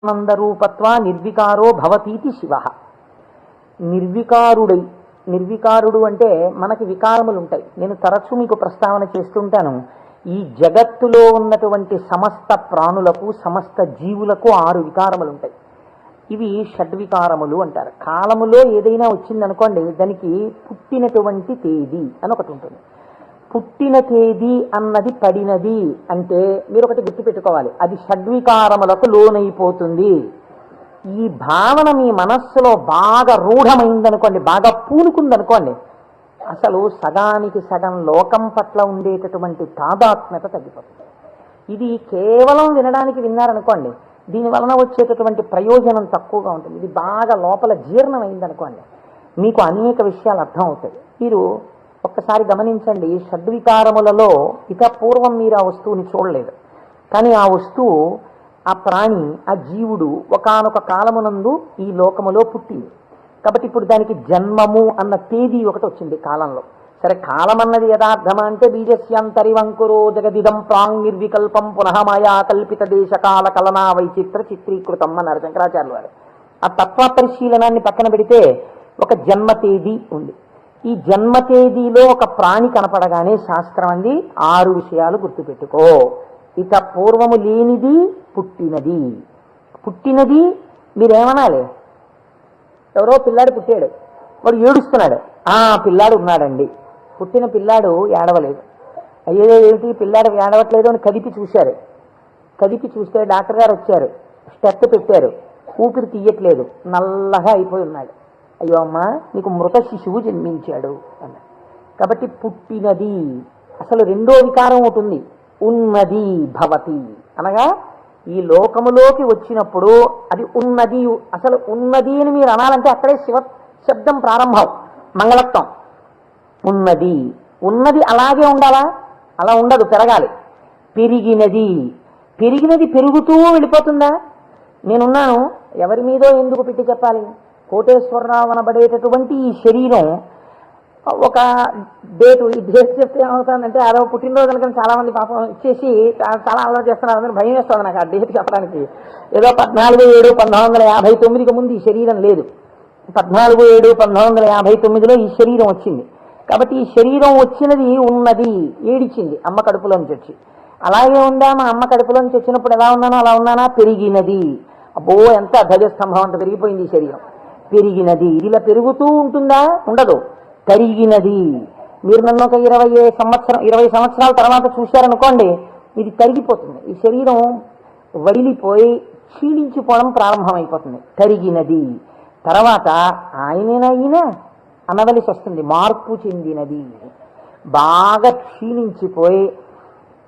ఆనందరూపత్వ నిర్వికారో భవతీతి శివ. నిర్వికారుడై, నిర్వికారుడు అంటే మనకి వికారములు ఉంటాయి. నేను తరచూ మీకు ప్రస్తావన చేస్తుంటాను. ఈ జగత్తులో ఉన్నటువంటి సమస్త ప్రాణులకు, సమస్త జీవులకు 6 వికారములు ఉంటాయి. ఇవి షడ్వికారములు అంటారు. కాలములో ఏదైనా వచ్చిందనుకోండి, దానికి పుట్టినటువంటి తేదీ అని ఒకటి ఉంటుంది. పుట్టిన తేదీ అన్నది పడినది అంటే మీరు ఒకటి గుర్తుపెట్టుకోవాలి, అది షడ్వికారములకు లోనైపోతుంది. ఈ భావన మీ మనస్సులో బాగా రూఢమైందనుకోండి, బాగా పూనుకుందనుకోండి, అసలు సగానికి సగం లోకం పట్ల ఉండేటటువంటి తాదాత్మ్యత తగ్గిపోతుంది. ఇది కేవలం వినడానికి విన్నారనుకోండి, దీని వలన వచ్చేటటువంటి ప్రయోజనం తక్కువగా ఉంటుంది. ఇది బాగా లోపల జీర్ణమైందనుకోండి, మీకు అనేక విషయాలు అర్థం అవుతాయి. మీరు ఒక్కసారి గమనించండి, షడ్వికారములలో ఇక పూర్వం మీరు ఆ వస్తువుని చూడలేదు, కానీ ఆ వస్తువు, ఆ ప్రాణి, ఆ జీవుడు ఒకానొక కాలమునందు ఈ లోకములో పుట్టింది. కాబట్టి ఇప్పుడు దానికి జన్మము అన్న తేదీ ఒకటి వచ్చింది కాలంలో. సరే, కాలం అన్నది యథార్థమా అంటే బీజస్యాంతరివంకురో జగదిదం ప్రాంగ్ నిర్వికల్పం పునః మాయా కల్పిత దేశకాల కలనా వైచిత్ర చిత్రీకృతం అన్నారు శంకరాచార్యులు వారు. ఆ తత్వ పరిశీలనాన్ని పక్కన పెడితే ఒక జన్మ తేదీ ఉంది. ఈ జన్మ తేదీలో ఒక ప్రాణి కనపడగానే శాస్త్రం అంది 6 విషయాలు గుర్తుపెట్టుకో. ఇక పూర్వము లేనిది పుట్టినది. పుట్టినది మీరేమనాలి? ఎవరో పిల్లాడు పుట్టాడు, వాడు ఏడుస్తున్నాడు, పిల్లాడు ఉన్నాడండి. పుట్టిన పిల్లాడు ఏడవలేదు. అయ్యో ఏమిటి పిల్లాడు ఏడవట్లేదు అని కదిపి చూశారు. కదిపి చూస్తే డాక్టర్ గారు వచ్చారు, స్టెప్ పెట్టారు, ఊపిరి తీయట్లేదు, నల్లగా అయిపోయి ఉన్నాడు. అయ్యో అమ్మా, నీకు మృత శిశువు జన్మించాడు అన్నాడు. కాబట్టి పుట్టినది. అసలు రెండో వికారం ఉంటుంది, ఉన్నది భవతి అనగా ఈ లోకములోకి వచ్చినప్పుడు అది ఉన్నది. అసలు ఉన్నది అని మీరు అనాలంటే అక్కడే శివ శబ్దం ప్రారంభం, మంగళత్వం. ఉన్నది, ఉన్నది అలాగే ఉండాలా? అలా ఉండదు, పెరగాలి. పెరిగినది, పెరిగినది పెరుగుతూ వెళ్ళిపోతుందా? నేనున్నాను, ఎవరి మీదో ఎందుకు పెట్టి చెప్పాలి? కోటేశ్వరరావు అనబడేటటువంటి ఈ శరీరం ఒక డేటు, ఈ డేట్ చెప్తే ఏమవుతుందంటే అదో పుట్టినరోజు అనుకుని చాలామంది పాపం ఇచ్చేసి చాలా అలవాటు చేస్తున్నారు. అందరూ భయం వేస్తుంది నాకు ఆ డేట్ చెప్పడానికి. ఏదో 14/7/1959కి ముందు ఈ శరీరం లేదు, 14/7/1959లో ఈ శరీరం వచ్చింది. కాబట్టి ఈ శరీరం వచ్చినది ఉన్నది, ఏడిచింది అమ్మ కడుపులోంచి వచ్చి. అలాగే ఉందా? మా అమ్మ కడుపులోంచి వచ్చినప్పుడు ఎలా ఉన్నానో అలా ఉన్నానా? పెరిగినది. అబ్బో, ఎంత ధ్వజస్తంభం అంత పెరిగిపోయింది ఈ శరీరం. పెరిగినది. ఇది ఇలా పెరుగుతూ ఉంటుందా? ఉండదు, తరిగినది. మీరు నన్ను ఒక 20 సంవత్సరాల తర్వాత చూశారనుకోండి, ఇది తరిగిపోతుంది. ఈ శరీరం వడిలిపోయి క్షీణించిపోవడం ప్రారంభమైపోతుంది. తరిగినది. తర్వాత ఆయనేనా అనవలసి వస్తుంది, మార్పు చెందినది. బాగా క్షీణించిపోయి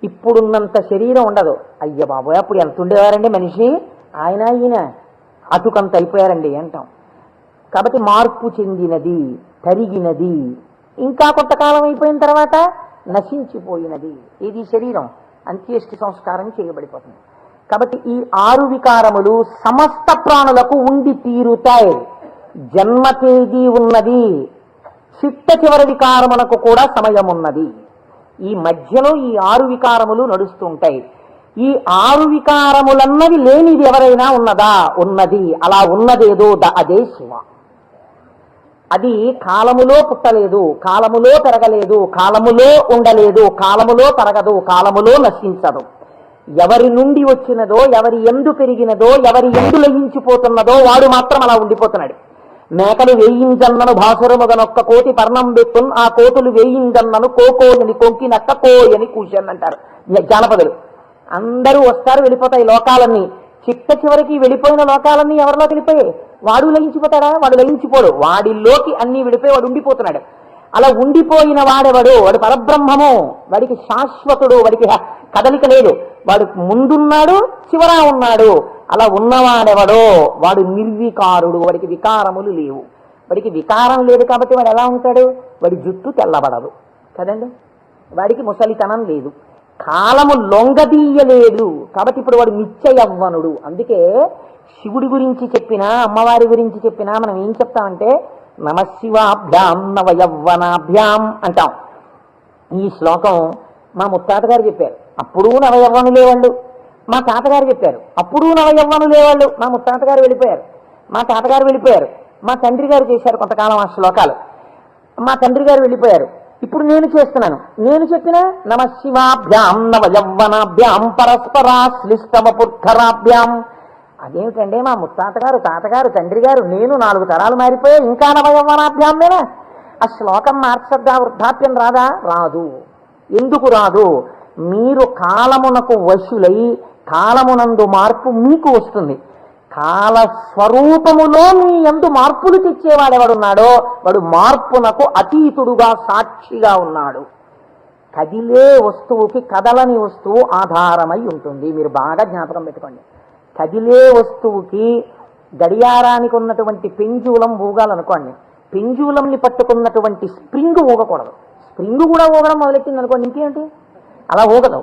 ఇప్పుడున్నంత శరీరం ఉండదు. అయ్య బాబోయ్, అప్పుడు ఎంత ఉండేవారండి మనిషి, ఈయన అటుకంత అయిపోయారండి అంటాం. కాబట్టి మార్పు చెందినది, తరిగినది. ఇంకా కొంతకాలం అయిపోయిన తర్వాత నశించిపోయినది. ఇది శరీరం అంత్యేష్టి సంస్కారం చేయబడిపోతుంది. కాబట్టి ఈ 6 వికారములు సమస్త ప్రాణులకు ఉండి తీరుతాయి. జన్మ తేదీ ఉన్నది, చిట్ట చివరి వికారమునకు కూడా సమయం ఉన్నది. ఈ మధ్యలో ఈ 6 వికారములు నడుస్తుంటాయి. ఈ 6 వికారములన్నవి లేనిది ఎవరైనా ఉన్నదా? ఉన్నది. అలా ఉన్నదేదో అదే శివ. అది కాలములో పుట్టలేదు, కాలములో పెరగలేదు, కాలములో ఉండలేదు, కాలములో తరగదు, కాలములో నశించదు. ఎవరి నుండి వచ్చినదో, ఎవరి ఎందు పెరిగినదో, ఎవరి ఎందు లయించిపోతున్నదో వాడు మాత్రం అలా ఉండిపోతున్నాడు. మేకలు వేయింజన్నను భాసురముగనొక్క కోటి పర్ణం బెట్టున్, ఆ కోతులు వేయింజన్నను కోకోయని కొంకినక్క కోయని కూర్చొని అంటారు జానపదులు. అందరూ వస్తారు, వెళ్ళిపోతాయి లోకాలన్నీ. చిట్ట చివరికి వెళ్ళిపోయిన లోకాలన్నీ ఎవరిలోకి వెళ్ళిపోయాయి? వాడు లయించిపోతాడా? వాడు లయించిపోడు. వాడిలోకి అన్నీ వెళ్ళిపోయి వాడు ఉండిపోతున్నాడు. అలా ఉండిపోయిన వాడెవడు? వాడు పరబ్రహ్మము. వాడికి శాశ్వతుడు, వాడికి కదలిక లేదు. వాడు ముందున్నాడు, చివరా ఉన్నాడు. అలా ఉన్నవాడెవడో వాడు నిర్వికారుడు. వాడికి వికారములు లేవు. వాడికి వికారం లేదు కాబట్టి వాడు ఎలా ఉంటాడు? వాడి జుట్టు తెల్లబడదు కదండి, వాడికి ముసలితనం లేదు, కాలము లొంగదీయలేదు. కాబట్టి ఇప్పుడు వాడు నిత్య యవ్వనుడు. అందుకే శివుడి గురించి చెప్పినా, అమ్మవారి గురించి చెప్పినా మనం ఏం చెప్తామంటే నమశివాభ్యాం నవయవ్వనాభ్యాం అంటాం. ఈ శ్లోకం మా ముత్తాత గారు చెప్పారు. అప్పుడు నవయవ్వనులే వాళ్ళు. మా తాతగారు చెప్పారు. అప్పుడు నవయవ్వనులే వాళ్ళు. మా ముత్తాతగారు వెళ్ళిపోయారు, మా తాతగారు వెళ్ళిపోయారు, మా తండ్రి గారు చేశారు కొంతకాలం ఆ శ్లోకాలు, మా తండ్రి గారు వెళ్ళిపోయారు. ఇప్పుడు నేను చేస్తున్నాను. నేను చెప్పిన నమ శివాభ్యాం నవయవ్వనాభ్యాం పరస్పరాశ్లిష్టవపుర్ధరాభ్యాం. అదేమిటండి మా ముత్తాతగారు, తాతగారు, తండ్రి గారు, నేను 4 తరాలు మారిపోయాయి, ఇంకా నవయవ్వనాభ్యామేనా? ఆ శ్లోకం మార్చద్దా? వృద్ధాప్యం రాదా? రాదు. ఎందుకు రాదు? మీరు కాలమునకు వశులై కాలమునందు మార్పు మీకు వస్తుంది. కాలస్వరూపములో మీ యందు మార్పులు తెచ్చేవాడెవడున్నాడో వాడు మార్పునకు అతీతుడుగా సాక్షిగా ఉన్నాడు. కదిలే వస్తువుకి కదలని వస్తువు ఆధారమై ఉంటుంది. మీరు బాగా జ్ఞాపకం పెట్టుకోండి. కదిలే వస్తువుకి గడియారానికి ఉన్నటువంటి పెంజూలం ఊగాలనుకోండి, పెంజూలంని పట్టుకున్నటువంటి స్ప్రింగ్ ఊగకూడదు. స్ప్రింగ్ కూడా ఊగడం మొదలెట్టింది అనుకోండి, ఇంకేంటి అలా ఊగదు.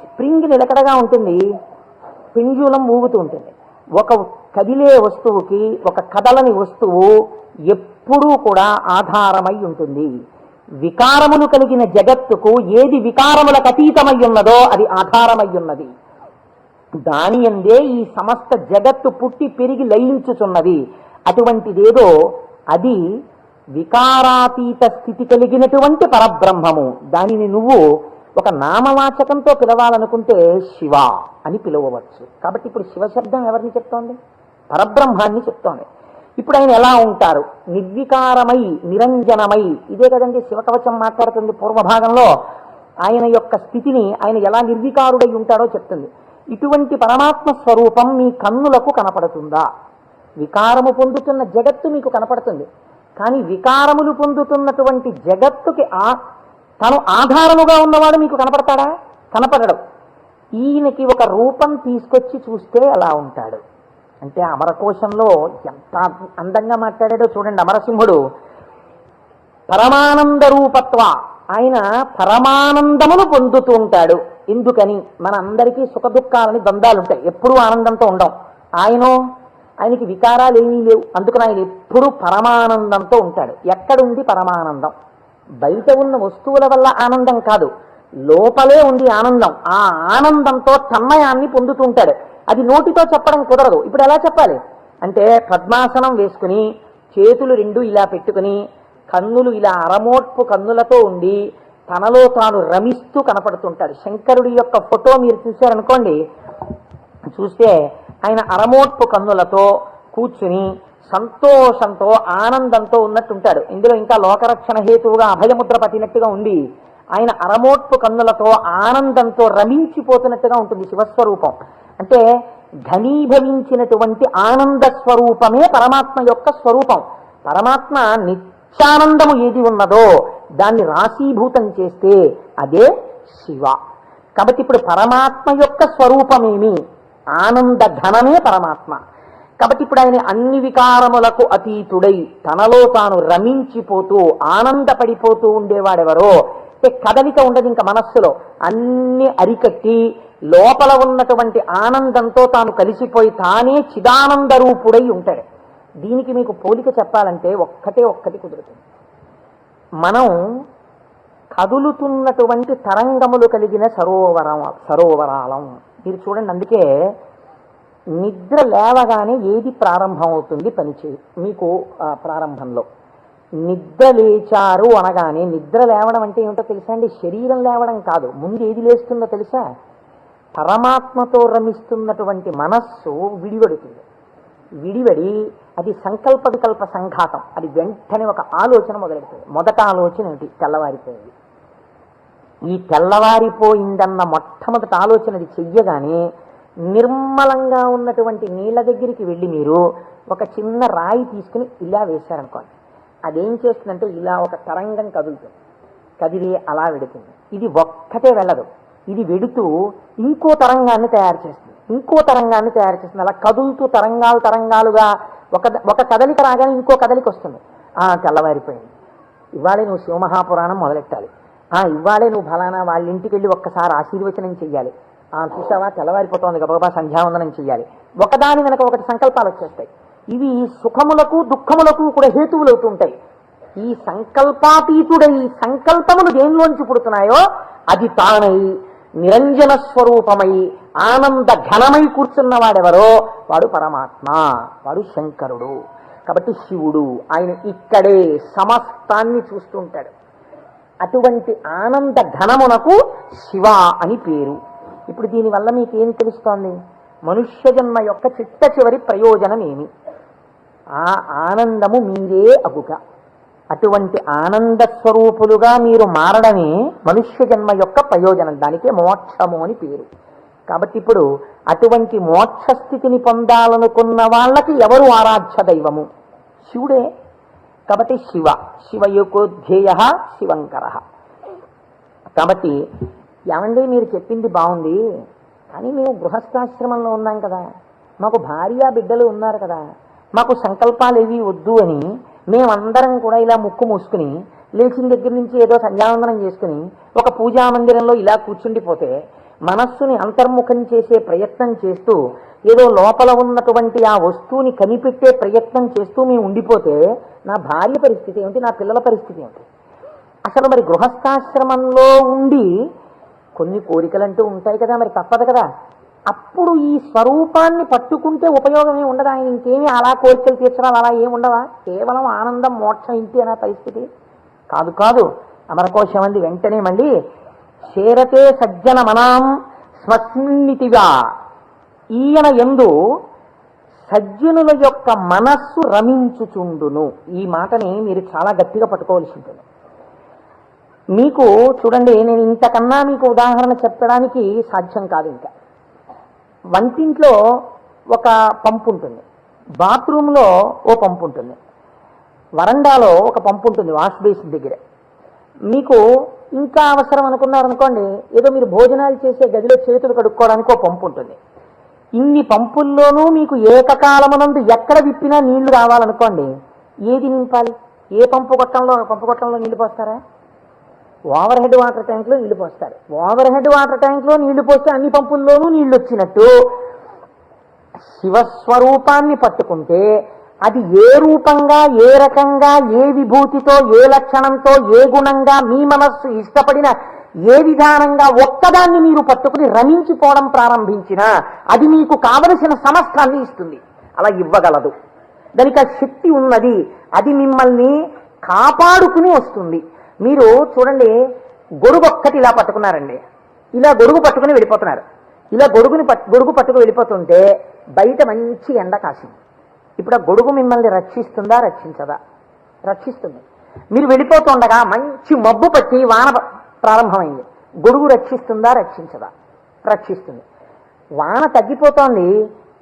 స్ప్రింగ్ నిలకడగా ఉంటుంది, పెంజూలం ఊగుతూ ఉంటుంది. ఒక కదిలే వస్తువుకి ఒక కదలని వస్తువు ఎప్పుడూ కూడా ఆధారమై ఉంటుంది. వికారములు కలిగిన జగత్తుకు ఏది వికారములకు అతీతమై ఉన్నదో అది ఆధారమై ఉన్నది. దాని అందే ఈ సమస్త జగత్తు పుట్టి పెరిగి లయించుచున్నది. అటువంటిదేదో అది వికారాతీత స్థితి కలిగినటువంటి పరబ్రహ్మము. దానిని నువ్వు ఒక నామవాచకంతో పిలవాలనుకుంటే శివ అని పిలవవచ్చు. కాబట్టి ఇప్పుడు శివశబ్దం ఎవరిని చెప్తోంది? పరబ్రహ్మాన్ని చెప్తోంది. ఇప్పుడు ఆయన ఎలా ఉంటారు? నిర్వికారమై నిరంజనమై. ఇదే కదండి శివకవచం మాట్లాడుతుంది పూర్వభాగంలో. ఆయన యొక్క స్థితిని ఆయన ఎలా నిర్వికారుడై ఉంటాడో చెప్తుంది. ఇటువంటి పరమాత్మ స్వరూపం మీ కన్నులకు కనపడుతుందా? వికారము పొందుతున్న జగత్తు మీకు కనపడుతుంది, కానీ వికారములు పొందుతున్నటువంటి జగత్తుకి తను ఆధారముగా ఉన్నవాడు మీకు కనపడతాడా? కనపడడు. ఈయనకి ఒక రూపం తీసుకొచ్చి చూస్తే అలా ఉంటాడు. అంటే అమరకోశంలో ఎంత అందంగా మాట్లాడాడో చూడండి అమరసింహుడు. పరమానంద రూపత్వ, ఆయన పరమానందమును పొందుతూ ఉంటాడు. ఎందుకని? మన అందరికీ సుఖ దుఃఖాలని ద్వంద్వాలుంటాయి, ఎప్పుడూ ఆనందంతో ఉండం. ఆయనకి వికారాలు ఏమీ లేవు, అందుకని ఆయన ఎప్పుడూ పరమానందంతో ఉంటాడు. ఎక్కడుంది పరమానందం? బయట ఉన్న వస్తువుల వల్ల ఆనందం కాదు, లోపలే ఉంది ఆనందం. ఆ ఆనందంతో తన్మయాన్ని పొందుతూ ఉంటాడు. అది నోటితో చెప్పడం కుదరదు. ఇప్పుడు ఎలా చెప్పాలి అంటే, పద్మాసనం వేసుకుని చేతులు 2 ఇలా పెట్టుకుని కన్నులు ఇలా అరమోట్పు కన్నులతో ఉండి తనలో తాను రమిస్తూ కనపడుతుంటాడు. శంకరుడి యొక్క ఫోటో మీరు చూశారనుకోండి, చూస్తే ఆయన అరమోట్పు కన్నులతో కూర్చుని సంతోషంతో ఆనందంతో ఉన్నట్టుంటాడు. ఇందులో ఇంకా లోకరక్షణ హేతువుగా అభయముద్ర పట్టినట్టుగా ఉండి ఆయన అరమోట్పు కన్నులతో ఆనందంతో రమించిపోతున్నట్టుగా ఉంటుంది శివస్వరూపం. అంటే ఘనీభవించినటువంటి ఆనంద స్వరూపమే పరమాత్మ యొక్క స్వరూపం. పరమాత్మ నిత్యానందము ఏది ఉన్నదో దాన్ని రాశీభూతం చేస్తే అదే శివ. కాబట్టి ఇప్పుడు పరమాత్మ యొక్క స్వరూపమేమి? ఆనంద ఘనమే పరమాత్మ. కాబట్టి ఇప్పుడు ఆయన అన్ని వికారములకు అతీతుడై తనలో తాను రమించిపోతూ ఆనందపడిపోతూ ఉండేవాడెవరో. కదలిక ఉండదు ఇంకా మనస్సులో, అన్ని అరికట్టి లోపల ఉన్నటువంటి ఆనందంతో తాను కలిసిపోయి తానే చిదానంద రూపుడై ఉంటాడు. దీనికి మీకు పోలిక చెప్పాలంటే ఒక్కటి కుదురుతుంది. మనం కదులుతున్నటువంటి తరంగములు కలిగిన సరోవరాలం. మీరు చూడండి, అందుకే నిద్ర లేవగానే ఏది ప్రారంభం అవుతుంది పనిచేయి మీకు ప్రారంభంలో. నిద్ర లేచారు అనగానే, నిద్ర లేవడం అంటే ఏమిటో తెలుసా అండి? శరీరం లేవడం కాదు. ముందు ఏది లేస్తుందో తెలుసా? పరమాత్మతో రమిస్తున్నటువంటి మనస్సు విడివడుతుంది. విడివడి అది సంకల్ప వికల్ప సంఘాతం. అది వెంటనే ఒక ఆలోచన మొదలెడుతుంది. మొదట ఆలోచన ఏమిటి? తెల్లవారిపోయింది. ఈ తెల్లవారిపోయిందన్న మొట్టమొదటి ఆలోచన అది చెయ్యగానే నిర్మలంగా ఉన్నటువంటి నీళ్ళ దగ్గరికి వెళ్ళి మీరు ఒక చిన్న రాయి తీసుకుని ఇలా వేశారనుకోండి, అదేం చేస్తుందంటే ఇలా ఒక తరంగం కదులుతుంది. కదిలి అలా వెడుతుంది. ఇది ఒక్కటే వెళ్ళదు, ఇది వెడుతూ ఇంకో తరంగాన్ని తయారు చేస్తుంది, ఇంకో తరంగాన్ని తయారు చేస్తుంది. అలా కదులుతూ తరంగాలుగా ఒక కదలిక రాగానే ఇంకో కదలిక వస్తుంది. తెల్లవారిపోయింది, ఇవాళే నువ్వు శివమహాపురాణం మొదలెట్టాలి, ఇవాళే నువ్వు ఫలానా వాళ్ళ ఇంటికి వెళ్ళి ఒక్కసారి ఆశీర్వచనం చెయ్యాలి, చూసావా తెల్లవారిపోతుంది గబగబా సంధ్యావందనం చెయ్యాలి. ఒకదాని వెనక ఒకటి సంకల్పాలు వచ్చేస్తాయి. ఇవి సుఖములకు దుఃఖములకు కూడా హేతువులు అవుతుంటాయి. ఈ సంకల్పాతీతుడై సంకల్పములు దేనిలోంచి పుడుతున్నాయో అది తానై నిరంజన స్వరూపమై ఆనంద ఘనమై కూర్చున్నవాడెవరో వాడు పరమాత్మ, వాడు శంకరుడు. కాబట్టి శివుడు ఆయన ఇక్కడే సమస్తాన్ని చూస్తుంటాడు. అటువంటి ఆనంద ఘనమునకు శివ అని పేరు. ఇప్పుడు దీనివల్ల మీకేం తెలుస్తోంది? మనుష్య జన్మ యొక్క చిట్ట చివరి ప్రయోజనం ఏమి? ఆ ఆనందము మీరే అగుక. అటువంటి ఆనంద స్వరూపులుగా మీరు మారడమే మనుష్య జన్మ యొక్క ప్రయోజనం. దానికే మోక్షము అని పేరు. కాబట్టి ఇప్పుడు అటువంటి మోక్ష స్థితిని పొందాలనుకున్న వాళ్ళకి ఎవరు ఆరాధ్య దైవము? శివుడే. కాబట్టి శివ, శివయోగోధ్యేయ శివంకర. కాబట్టి ఏమండి మీరు చెప్పింది బాగుంది, కానీ మేము గృహస్థాశ్రమంలో ఉన్నాం కదా, మాకు భార్య బిడ్డలు ఉన్నారు కదా, మాకు సంకల్పాలు ఏవి వద్దు అని మేమందరం కూడా ఇలా ముక్కు మూసుకుని లేచిన దగ్గర నుంచి ఏదో సంధ్యావందనం చేసుకుని ఒక పూజా మందిరంలో ఇలా కూర్చుండిపోతే, మనస్సుని అంతర్ముఖం చేసే ప్రయత్నం చేస్తూ ఏదో లోపల ఉన్నటువంటి ఆ వస్తువుని కనిపెట్టే ప్రయత్నం చేస్తూ మేము ఉండిపోతే నా భార్య పరిస్థితి ఏమిటి, నా పిల్లల పరిస్థితి ఏమిటి? అసలు మరి గృహస్థాశ్రమంలో ఉండి కొన్ని కోరికలంటూ ఉంటాయి కదా, మరి తప్పదు కదా. అప్పుడు ఈ స్వరూపాన్ని పట్టుకుంటే ఉపయోగమే ఉండదా? ఆయన ఇంకేమీ అలా కోరికలు తీర్చడం అలా ఏమి ఉండవా? కేవలం ఆనందం మోక్షం ఇంటి అనే పరిస్థితి కాదు. కాదు అమరకోశం అంది వెంటనే మళ్ళీ చేరతే సజ్జన మనాం స్వస్మిన్నితిగా. ఈయన యందు సజ్జనుల యొక్క మనస్సు రమించుచుండును. ఈ మాటని మీరు చాలా గట్టిగా పట్టుకోవాల్సి ఉంటుంది. మీకు చూడండి, నేను ఇంతకన్నా మీకు ఉదాహరణ చెప్పడానికి సాధ్యం కాదు. ఇంకా వంటింట్లో ఒక పంపు ఉంటుంది, బాత్రూంలో ఓ పంపు ఉంటుంది, వరండాలో ఒక పంపు ఉంటుంది వాష్ బేసిన్ దగ్గర. మీకు ఇంకా అవసరం అనుకున్నారనుకోండి, ఏదో మీరు భోజనాలు చేసే గదిలో చేతులు కడుక్కోవడానికి ఓ పంపు ఉంటుంది. ఇన్ని పంపుల్లోనూ మీకు ఏకకాలమునందు ఎక్కడ విప్పినా నీళ్లు రావాలనుకోండి, ఏది నింపాలి? ఏ పంపు కొట్టంలో నీళ్లు పోస్తారా? ఓవర్ హెడ్ వాటర్ ట్యాంక్లో నీళ్లు పోస్తారు. ఓవర్ హెడ్ వాటర్ ట్యాంక్లో నీళ్లు పోస్తే అన్ని పంపుల్లోనూ నీళ్లు వచ్చినట్టు శివస్వరూపాన్ని పట్టుకుంటే అది ఏ రూపంగా, ఏ రకంగా, ఏ విభూతితో, ఏ లక్షణంతో, ఏ గుణంగా మీ మనస్సు ఇష్టపడిన ఏ విధానంగా ఒక్కదాన్ని మీరు పట్టుకుని రమించిపోవడం ప్రారంభించినా అది మీకు కావలసిన సమస్తాన్ని ఇస్తుంది. అలా ఇవ్వగలదు. దానికి ఆ శక్తి ఉన్నది. అది మిమ్మల్ని కాపాడుకుని వస్తుంది. మీరు చూడండి, గొడుగు ఒక్కటి ఇలా పట్టుకున్నారండి, ఇలా గొడుగు పట్టుకుని వెళ్ళిపోతున్నారు. ఇలా గొడుగు పట్టుకుని వెళ్ళిపోతుంటే బయట మంచి ఎండ కాసింది. ఇప్పుడు ఆ గొడుగు మిమ్మల్ని రక్షిస్తుందా, రక్షించదా? రక్షిస్తుంది. మీరు వెళ్ళిపోతుండగా మంచి మబ్బు పట్టి వాన ప్రారంభమైంది. గొడుగు రక్షిస్తుందా, రక్షించదా? రక్షిస్తుంది. వాన తగ్గిపోతోంది,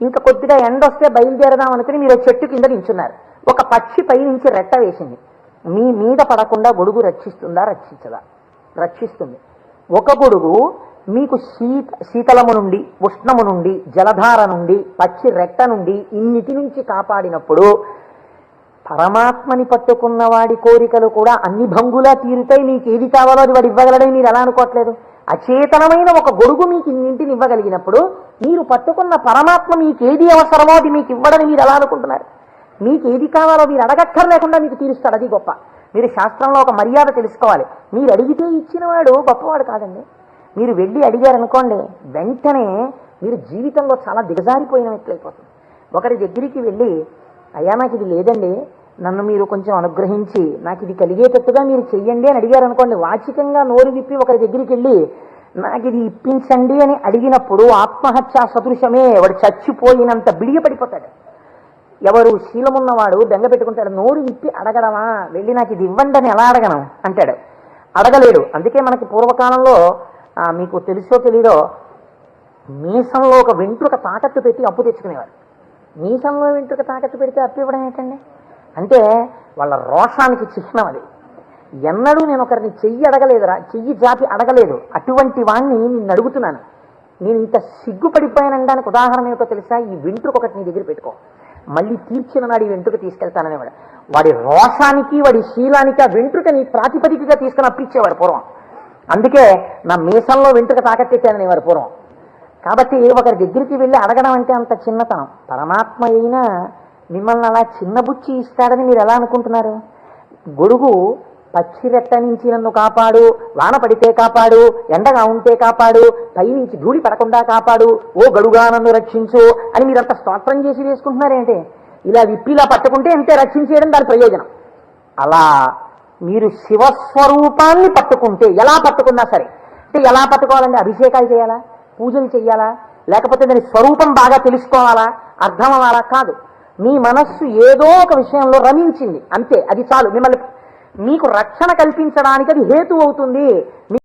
ఇంకా కొద్దిగా ఎండ వస్తే బయలుదేరదాం అనుకుని మీరు చెట్టు కింద నించున్నారు. ఒక పక్షి పై నుంచి రెట్ట వేసింది. మీ మీద పడకుండా గొడుగు రక్షిస్తుందా, రక్షించదా? రక్షిస్తుంది. ఒక గొడుగు మీకు శీతలము నుండి, ఉష్ణము నుండి, జలధార నుండి, పక్షి రెట్ట నుండి ఇన్నిటి నుంచి కాపాడినప్పుడు పరమాత్మని పట్టుకున్న వాడి కోరికలు కూడా అన్ని భంగులా తీరుతాయి. మీకు ఏది కావాలో అది వాడు ఇవ్వగలడని మీరు ఎలా అనుకోవట్లేదు? అచేతనమైన ఒక గొడుగు మీకు ఇన్నింటిని ఇవ్వగలిగినప్పుడు మీరు పట్టుకున్న పరమాత్మ మీకు ఏది అవసరమో అది మీకు ఇవ్వడని మీరు ఎలా అనుకుంటున్నారు? మీకు ఏది కావాలో మీరు అడగక్కర్లేకుండా మీకు తీరుస్తాడు. అది గొప్ప. మీరు శాస్త్రంలో ఒక మర్యాద తెలుసుకోవాలి. మీరు అడిగితే ఇచ్చినవాడు గొప్పవాడు కాదండి. మీరు వెళ్ళి అడిగారనుకోండి, వెంటనే మీరు జీవితంలో చాలా దిగజారిపోయినట్లయిపోతుంది. ఒకరి దగ్గరికి వెళ్ళి, అయ్యా నాకు ఇది లేదండి, నన్ను మీరు కొంచెం అనుగ్రహించి నాకు ఇది కలిగేటట్టుగా మీరు చెయ్యండి అని అడిగారనుకోండి, వాచికంగా నోరు విప్పి ఒకరి దగ్గరికి వెళ్ళి నాకు ఇది ఇప్పించండి అని అడిగినప్పుడు ఆత్మహత్యా సదృశమే. వాడు చచ్చిపోయినంత బిడియపడిపోతాడు. ఎవరు శీలమున్నవాడు బెంగ పెట్టుకుంటాడు. నోరు విప్పి అడగడమా, వెళ్ళి నాకు ఇది ఇవ్వండి అని ఎలా అడగను అంటాడు. అడగలేడు. అందుకే మనకి పూర్వకాలంలో మీకు తెలుసో తెలీదో, మీసంలో ఒక వెంట్రుక తాకట్టు పెట్టి అప్పు తెచ్చుకునేవారు. మీసంలో వెంట్రుక తాకట్టు పెడితే అప్పు ఇవ్వడం ఏంటండి? అంటే వాళ్ళ రోషానికి చిహ్నం అది. ఎన్నడూ నేను ఒకరిని చెయ్యి అడగలేదురా, చెయ్యి జాపి అడగలేదు. అటువంటి వాణ్ణి నిన్ను అడుగుతున్నాను. నేను ఇంత సిగ్గుపడిపోయానడానికి ఉదాహరణ ఏమిటో తెలుసా? ఈ వెంట్రుక ఒకటి నీ దగ్గర పెట్టుకో, మళ్ళీ తీర్చిన నాడు ఈ వెంట్రుక తీసుకెళ్తాననేవాడు. వాడి రోషానికి, వాడి శీలానికి ఆ వెంట్రుకని ప్రాతిపదికగా తీసుకుని అప్పించేవారు పూర్వం. అందుకే నా మీసంలో వెంట్రుక తాకట్టేశాననేవారు పూర్వం. కాబట్టి ఒకరి దగ్గరికి వెళ్ళి అడగడం అంటే అంత చిన్నతనం. పరమాత్మ అయినా మిమ్మల్ని అలా చిన్నబుచ్చి ఇస్తాడని మీరు ఎలా అనుకుంటున్నారు? గొడుగు పచ్చిరెట్ట నుంచి నన్ను కాపాడు, వాన పడితే కాపాడు, ఎండగా ఉంటే కాపాడు, పైనుంచి ధూళి పడకుండా కాపాడు, ఓ గడుగా నన్ను రక్షించు అని మీరంతా స్తోత్రం చేసి వేసుకుంటున్నారేంటే? ఇలా విప్పిలా పట్టుకుంటే అంతే రక్షించేయడం దాని ప్రయోజనం. అలా మీరు శివస్వరూపాన్ని పట్టుకుంటే, ఎలా పట్టుకున్నా సరే, అంటే ఎలా పట్టుకోవాలంటే అభిషేకాలు చేయాలా, పూజలు చేయాలా, లేకపోతే దాని స్వరూపం బాగా తెలుసుకోవాలా, అర్థం అవ్వాలా? కాదు. మీ మనస్సు ఏదో ఒక విషయంలో రమించింది అంతే, అది చాలు. మిమ్మల్ని మీకు రక్షణ కల్పించడానికి అది హేతు అవుతుంది.